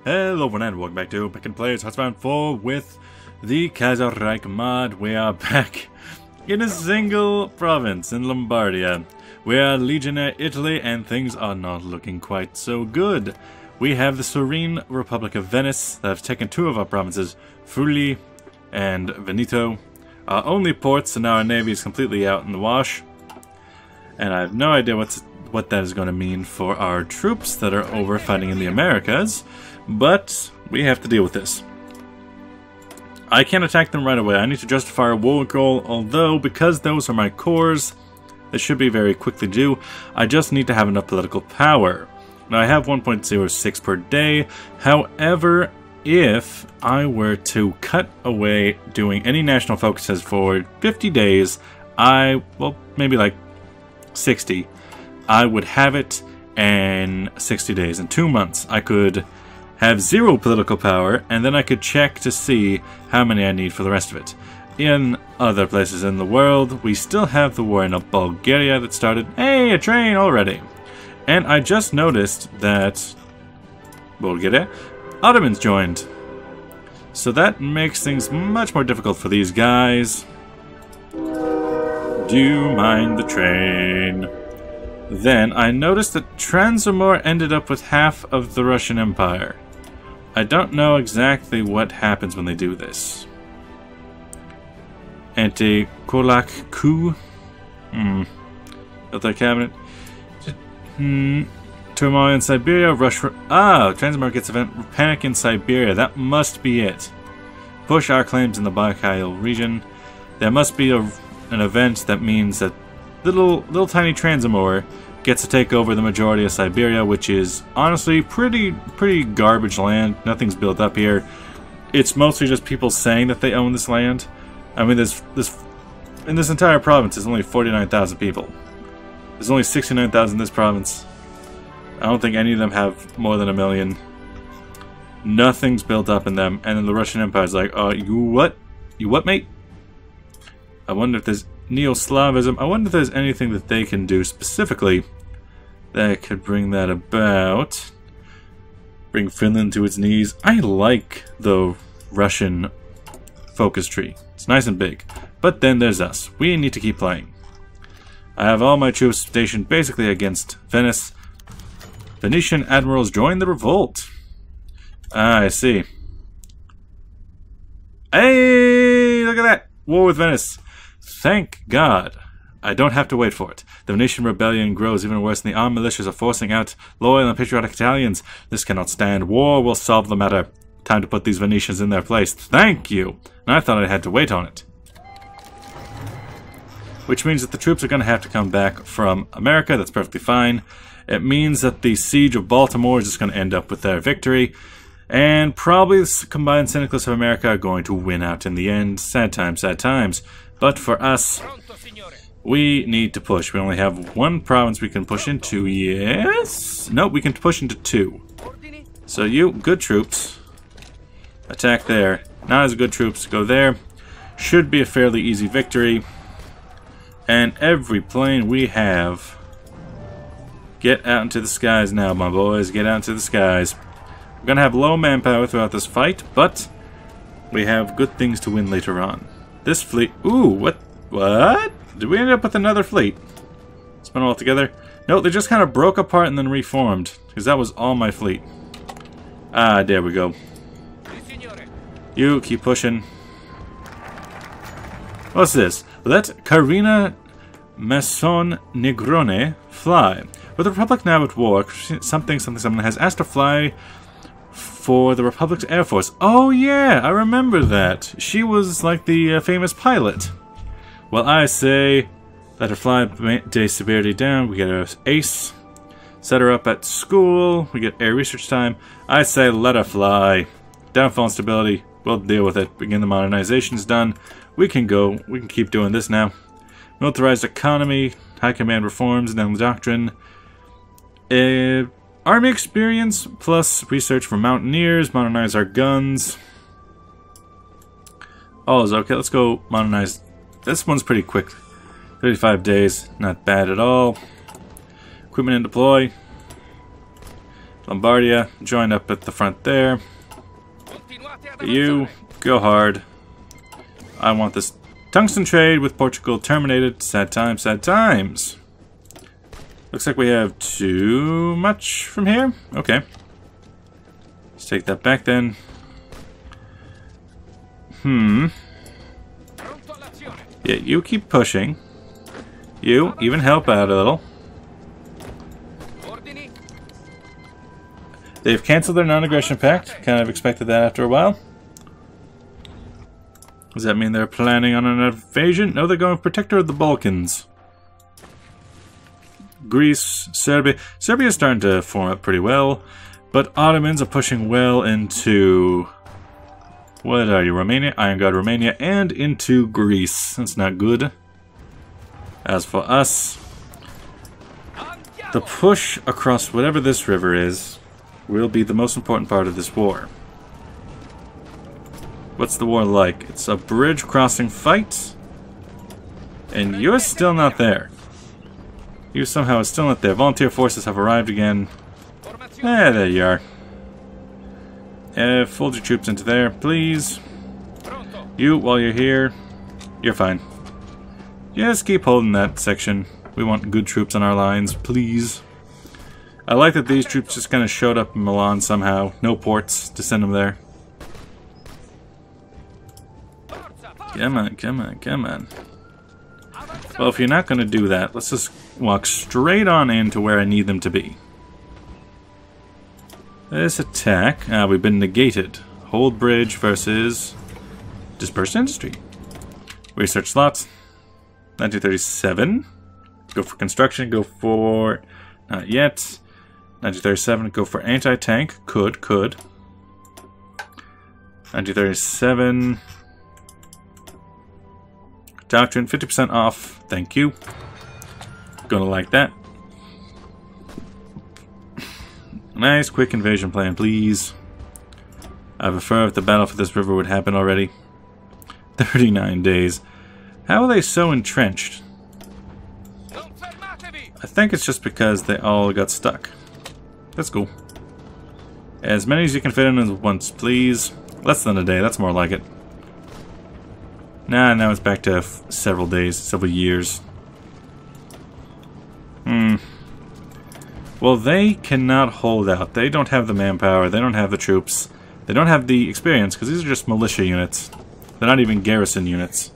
Hello everyone and welcome back to Back in Players Hearthstone 4 with the Kaiserreich mod. We are back in a single province in Lombardia. We are Legionnaire Italy and things are not looking quite so good. We have the Serene Republic of Venice that have taken two of our provinces, Friuli and Veneto. Our only ports, and now our navy is completely out in the wash. And I have no idea what that is going to mean for our troops that are over fighting in the Americas. But we have to deal with this. I can't attack them right away. I need to justify a war goal, although because those are my cores, this should be very quickly due. I just need to have enough political power. Now I have 1.06 per day. However, if I were to cut away doing any national focuses for 50 days, well, maybe like 60, I would have it in 60 days. In 2 months, I could have 0 political power, and then I could check to see how many I need for the rest of it. In other places in the world, we still have the war in Bulgaria that started. Hey, a train already! And I just noticed that Bulgaria, Ottomans joined. So that makes things much more difficult for these guys. Do you mind the train? Then I noticed that Transamur ended up with half of the Russian Empire. I don't know exactly what happens when they do this. Anti-Kolak coup? Built their cabinet. Turmoil in Siberia, Russia. Transamur gets event panic in Siberia. That must be it. Push our claims in the Baikal region. There must be an event that means that little tiny Transamur gets to take over the majority of Siberia, which is honestly pretty garbage land. Nothing's built up here. It's mostly just people saying that they own this land. I mean, in this entire province, there's only 49,000 people. There's only 69,000 in this province. I don't think any of them have more than 1 million. Nothing's built up in them, and then the Russian Empire's like, you what? You what, mate? I wonder if there's Neo-Slavism. I wonder if there's anything that they can do specifically that could bring that about. Bring Finland to its knees. I like the Russian focus tree. It's nice and big. But then there's us. We need to keep playing. I have all my troops stationed basically against Venice. Venetian admirals join the revolt. I see. Hey, look at that! War with Venice. Thank God. I don't have to wait for it. The Venetian rebellion grows even worse than the armed militias are forcing out loyal and patriotic Italians. This cannot stand. War will solve the matter. Time to put these Venetians in their place. Thank you. And I thought I had to wait on it. Which means that the troops are going to have to come back from America. That's perfectly fine. It means that the siege of Baltimore is just going to end up with their victory. And probably the combined syndicalists of America are going to win out in the end. Sad times, sad times. But for us, we need to push. We only have 1 province we can push into. Yes? No, we can push into 2. So you, good troops, attack there. Not as good troops, go there. Should be a fairly easy victory. And every plane we have, get out into the skies now, my boys. Get out into the skies. We're going to have low manpower throughout this fight, but we have good things to win later on. This fleet... Ooh, what? What? Did we end up with another fleet? Spun all together? No, they just kind of broke apart and then reformed, because that was all my fleet. Ah, there we go. You keep pushing. What's this? Let Carina Masson Negrone fly. With the Republic now at war, something has asked to fly for the Republic's Air Force. Oh yeah, I remember that. She was like the famous pilot. Well, I say, let her fly de severity down. We get her ace. Set her up at school. We get air research time. I say, let her fly. Downfall and stability. We'll deal with it. Begin the modernization's done. We can go. We can keep doing this now. Militarized economy. High command reforms. Down the doctrine. Army experience plus research for mountaineers. Modernize our guns. Oh, is okay. Let's go modernize. This one's pretty quick. 35 days. Not bad at all. Equipment and deploy. Lombardia, join up at the front there. You, go hard. I want this tungsten trade with Portugal terminated. Sad times, sad times. Looks like we have too much from here. Okay. Let's take that back then. Yeah, you keep pushing. You even help out a little. They've canceled their non-aggression pact. Kind of expected that after a while. Does that mean they're planning on an invasion? No, they're going protector of the Balkans. Greece, Serbia. Serbia's starting to form up pretty well. But Ottomans are pushing well into... What are you, Romania? Iron God, Romania, and into Greece. That's not good. As for us, the push across whatever this river is will be the most important part of this war. What's the war like? It's a bridge crossing fight, and you're still not there. You somehow are still not there. Volunteer forces have arrived again. There you are. Fold your troops into there, please. You, while you're here, you're fine. Just keep holding that section. We want good troops on our lines, please. I like that these troops just kind of showed up in Milan somehow. No ports to send them there. Come on, come on, come on. Well, if you're not going to do that, let's just walk straight on into where I need them to be. This attack, we've been negated. Hold bridge versus dispersed industry. Research slots. 1937. Go for construction. Go for... Not yet. 1937. Go for anti-tank. Could. 1937. Doctrine. 50% off. Thank you. Gonna like that. Nice, quick invasion plan, please. I prefer if the battle for this river would happen already. 39 days. How are they so entrenched? I think it's just because they all got stuck. That's cool. As many as you can fit in at once, please. Less than a day, that's more like it. Nah, now it's back to several days, several years. Well, they cannot hold out. They don't have the manpower. They don't have the troops. They don't have the experience, because these are just militia units. They're not even garrison units.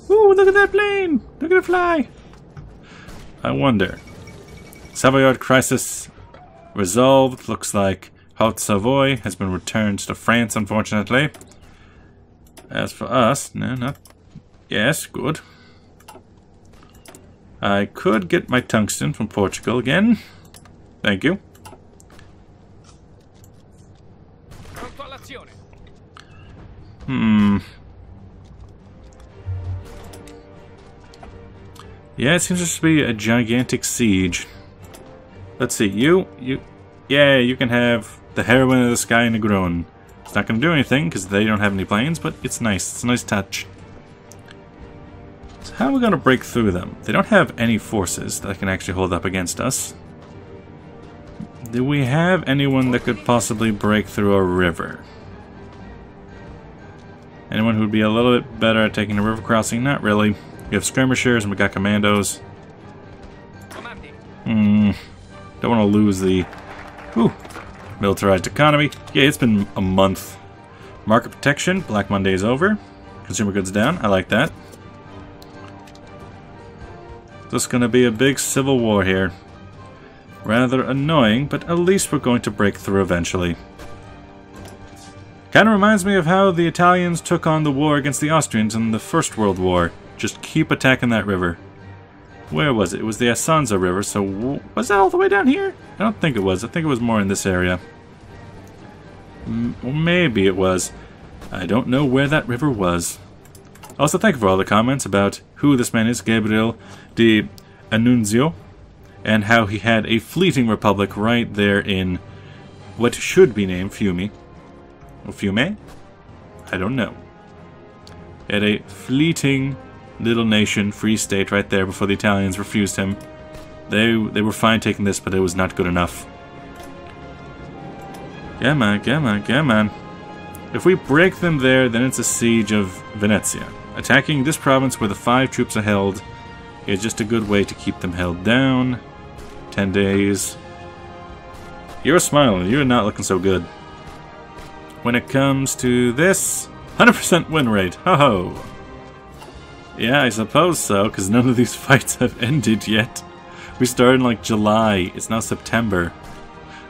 Ooh, look at that plane! Look at it fly! I wonder. Savoyard crisis resolved. Looks like Haute-Savoie has been returned to France, unfortunately. As for us, no, not... Yes, good. I could get my tungsten from Portugal again. Thank you. Yeah, it seems to be a gigantic siege. Let's see, yeah, you can have the heroine of the sky Negron. It's not going to do anything because they don't have any planes, but it's nice. It's a nice touch. So how are we going to break through them? They don't have any forces that can actually hold up against us. Do we have anyone that could possibly break through a river? Anyone who would be a little bit better at taking a river crossing? Not really. We have skirmishers and we got commandos. Don't want to lose the militarized economy. Yeah, it's been a month. Market protection. Black Monday is over. Consumer goods down. I like that. This is going to be a big civil war here. Rather annoying, but at least we're going to break through eventually. Kind of reminds me of how the Italians took on the war against the Austrians in the First World War. Just keep attacking that river. Where was it? It was the Asanza River, so was that all the way down here? I don't think it was. I think it was more in this area. Maybe it was. I don't know where that river was. Also, thank you for all the comments about who this man is, Gabriel de Annunzio, and how he had a fleeting republic right there in what should be named Fiume. Or Fiume? I don't know. He had a fleeting little nation, free state right there before the Italians refused him. They were fine taking this, but it was not good enough. Come on, come on, come on. If we break them there, then it's a siege of Venezia. Attacking this province where the 5 troops are held is just a good way to keep them held down. 10 days. You're smiling. You're not looking so good. When it comes to this, 100% win rate. Ho-ho. Yeah, I suppose so, because none of these fights have ended yet. We started in like July. It's now September.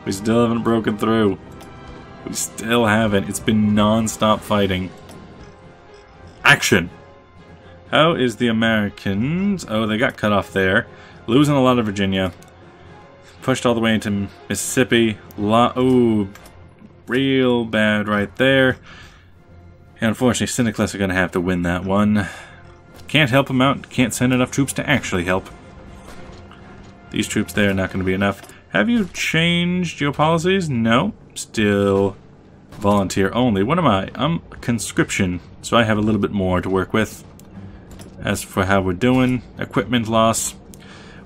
We still haven't broken through. We still haven't. It's been non-stop fighting. Action! How is the Americans? Oh, they got cut off there. Losing a lot of Virginia. Pushed all the way into Mississippi. Ooh, real bad right there. And unfortunately, Syndicalists are going to have to win that one. Can't help them out. Can't send enough troops to actually help. These troops there are not going to be enough. Have you changed your policies? No. Still volunteer only. What am I? I'm conscription, so I have a little bit more to work with. As for how we're doing, equipment loss.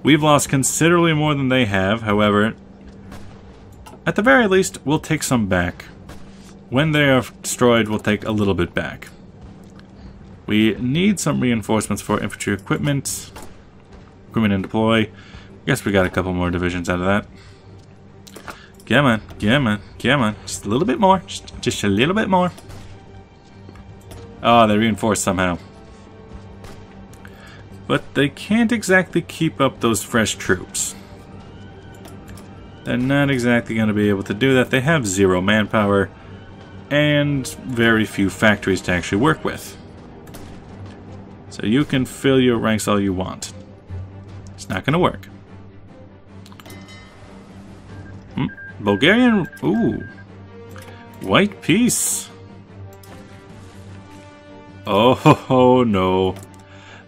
We've lost considerably more than they have, however, at the very least, we'll take some back. When they are destroyed, we'll take a little bit back. We need some reinforcements for infantry equipment. Equipment and deploy. Guess we got a couple more divisions out of that. Come on, come on, come on. Just a little bit more. Just a little bit more. Oh, they reinforced somehow. But they can't exactly keep up those fresh troops. They're not exactly going to be able to do that. They have 0 manpower and very few factories to actually work with. So you can fill your ranks all you want. It's not going to work. Bulgarian... Ooh. White peace. Oh, no.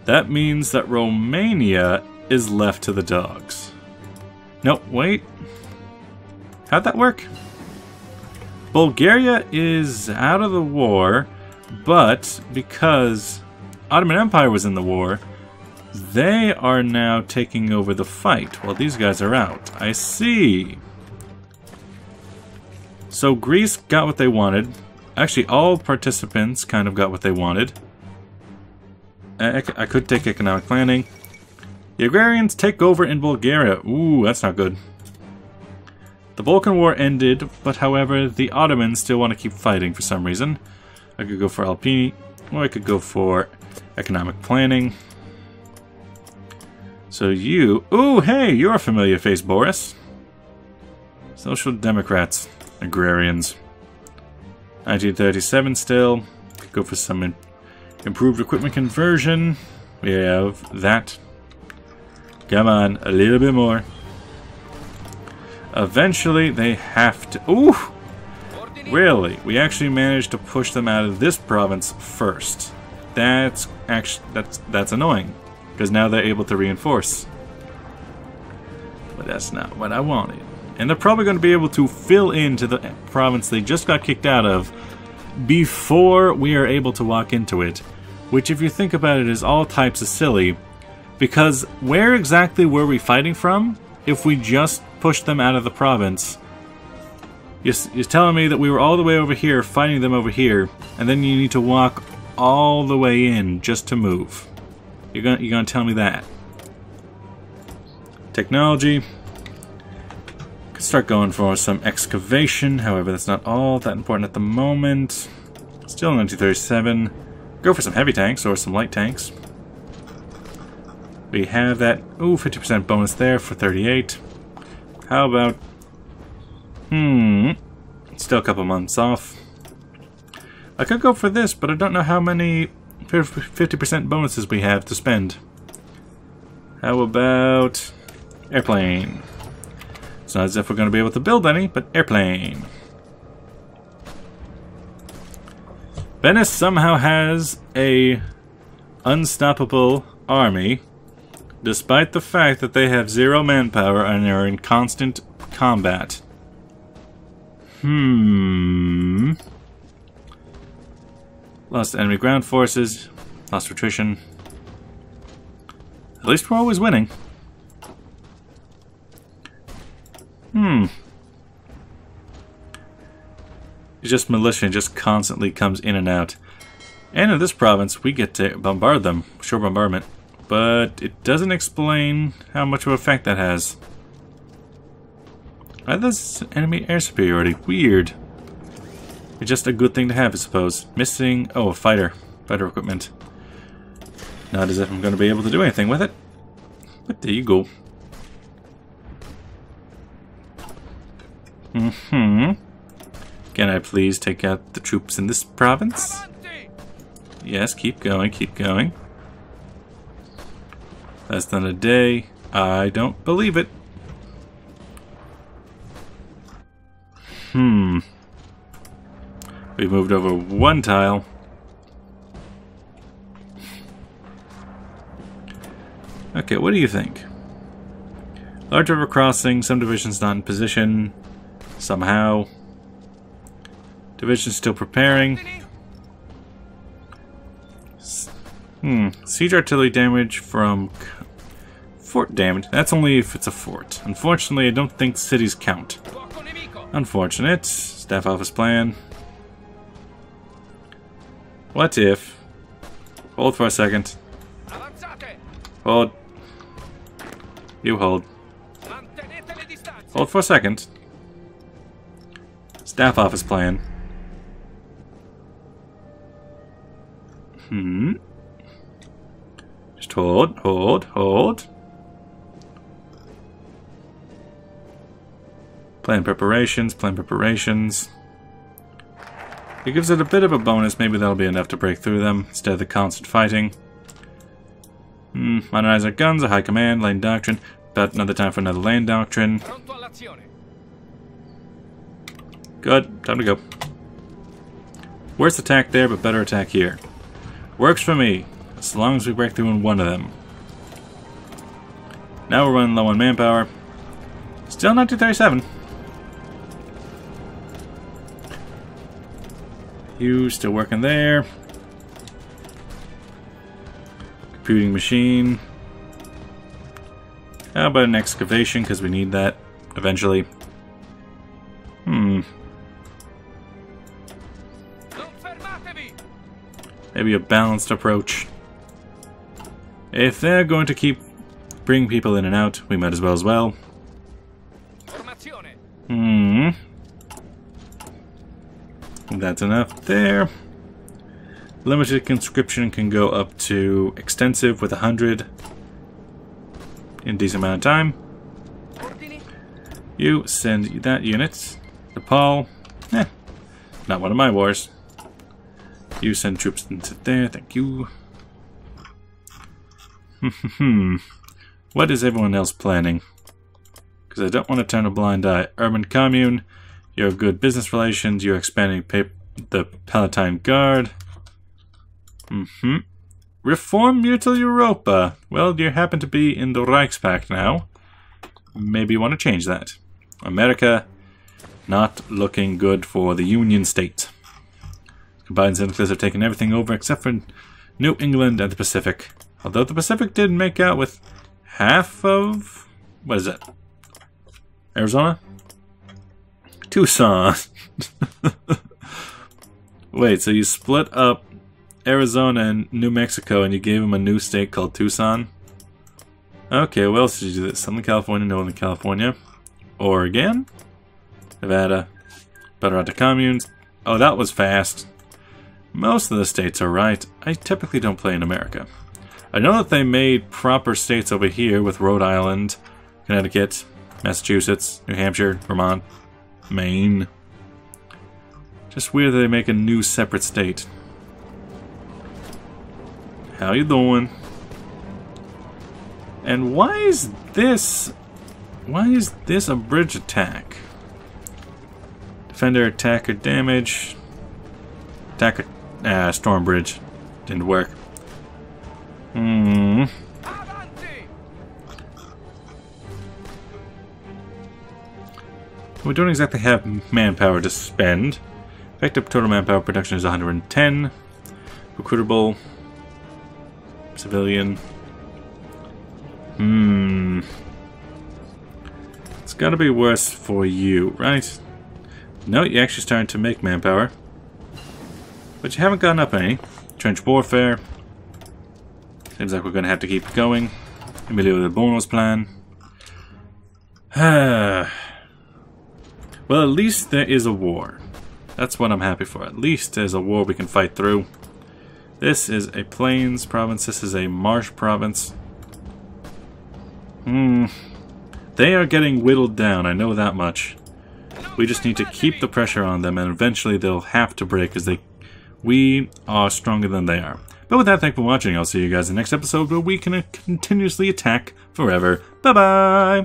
That means that Romania is left to the dogs. No, wait. How'd that work? Bulgaria is out of the war, but because Ottoman Empire was in the war, they are now taking over the fight while these guys are out. I see. So Greece got what they wanted. Actually, all participants kind of got what they wanted. I could take economic planning. The agrarians take over in Bulgaria. Ooh, that's not good. The Balkan War ended, but however, the Ottomans still want to keep fighting for some reason. I could go for Alpini, or I could go for economic planning. So you... Ooh, hey, you're a familiar face, Boris. Social Democrats. Agrarians. 1937 still. Could go for some improved equipment conversion. We have that. Come on, a little bit more. Eventually, they have to... Ooh! Really? We actually managed to push them out of this province first. That's actually... That's annoying. Because now they're able to reinforce. But that's not what I wanted. And they're probably going to be able to fill into the province they just got kicked out of before we are able to walk into it. Which, if you think about it, is all types of silly. Because where exactly were we fighting from if we just pushed them out of the province? You're telling me that we were all the way over here fighting them over here, and then you need to walk all the way in just to move. You're gonna tell me that? Technology. Could start going for some excavation, however that's not all that important at the moment. Still 1937. Go for some heavy tanks or some light tanks. We have that, ooh, 50% bonus there for 38. How about, still a couple months off. I could go for this, but I don't know how many 50% bonuses we have to spend. How about airplane? It's not as if we're going to be able to build any, but airplane. Venice somehow has a unstoppable army, despite the fact that they have 0 manpower and are in constant combat. Lost enemy ground forces. Lost attrition. At least we're always winning. It's just militia and just constantly comes in and out. And in this province, we get to bombard them. Shore bombardment. But it doesn't explain how much of an effect that has. Why does enemy air superiority? Weird. It's just a good thing to have, I suppose. Missing... oh, a fighter. Fighter equipment. Not as if I'm going to be able to do anything with it. But there you go. Can I please take out the troops in this province? Yes, keep going, keep going. Less than a day. I don't believe it. We moved over one tile. Okay, what do you think? Large river crossing, some divisions not in position. Somehow. Divisions still preparing. Siege artillery damage from fort damage. That's only if it's a fort. Unfortunately, I don't think cities count. Unfortunate. Staff office plan. What if... hold for a second. Hold. You hold. Hold for a second. Staff office plan. Just hold, hold, hold. Plan preparations, plan preparations. It gives it a bit of a bonus. Maybe that'll be enough to break through them instead of the constant fighting. Modernize our guns, a high command, land doctrine. About another time for another land doctrine. Good, time to go. Worst attack there, but better attack here. Works for me, as long as we break through in one of them. Now we're running low on manpower. Still not 237. You still working there. Computing machine. How about an excavation, because we need that eventually. Maybe a balanced approach. If they're going to keep bringing people in and out, we might as well. That's enough there. Limited conscription can go up to extensive with 100 in a decent amount of time. You send that unit. Nepal. Not one of my wars. You send troops into there, thank you. What is everyone else planning? Because I don't want to turn a blind eye. Urban commune, you have good business relations, you're expanding the Palatine Guard. Reform Mutual Europa. Well, you happen to be in the Reichspakt now. Maybe you want to change that. America, not looking good for the Union State. Combined syndicalists have taken everything over except for New England and the Pacific. Although the Pacific did make out with half of... what is it? Arizona? Tucson. Wait, so you split up Arizona and New Mexico and you gave them a new state called Tucson? Okay, what else did you do this? Southern California, Northern California. Oregon? Nevada. Better communes. Oh, that was fast. Most of the states are right. I typically don't play in America. I know that they made proper states over here with Rhode Island, Connecticut, Massachusetts, New Hampshire, Vermont, Maine. Just weird that they make a new separate state. How you doing? And why is this a bridge attack? Defender, attacker, damage. Attacker, storm bridge. Didn't work. We don't exactly have manpower to spend. Effective total manpower production is 110. Recruitable. Civilian. It's gotta be worse for you, right? No, you're actually starting to make manpower. But you haven't gone up any. Trench warfare. Seems like we're going to have to keep going. Emilio Bono's plan. Well, at least there is a war. That's what I'm happy for. At least there's a war we can fight through. This is a plains province. This is a marsh province. They are getting whittled down. I know that much. We just need to keep the pressure on them, and eventually they'll have to break because we are stronger than they are. But with that, thanks for watching. I'll see you guys in the next episode where we can continuously attack forever. Bye-bye!